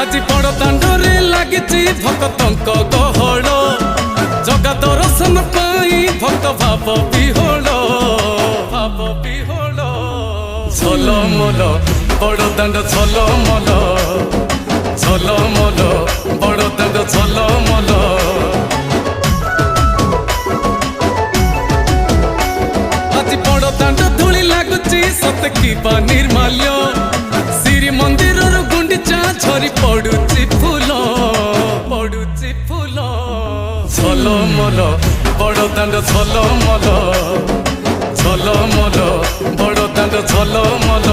আজি বড় দাଣ୍ଡরে লাগিছি ভক্তଙ୍କ গহଳ জগা দর্শন পাই ভক্ত ভাব বিহোଳ ঝলমল বড় দাণ্ড ঝলমল ঝলমল বড় দাণ্ড ঝলমল আজি বড় দাণ্ড ধূলি লাগুছি সতে কিবা নির্মাল্য শ্রী মন্দিরর গুন্ডিচা ঝরি পড়ুছি ফুল ঝলমল বড় দাণ্ড ঝলমল ঝলমল বড় দাণ্ড ঝলমল।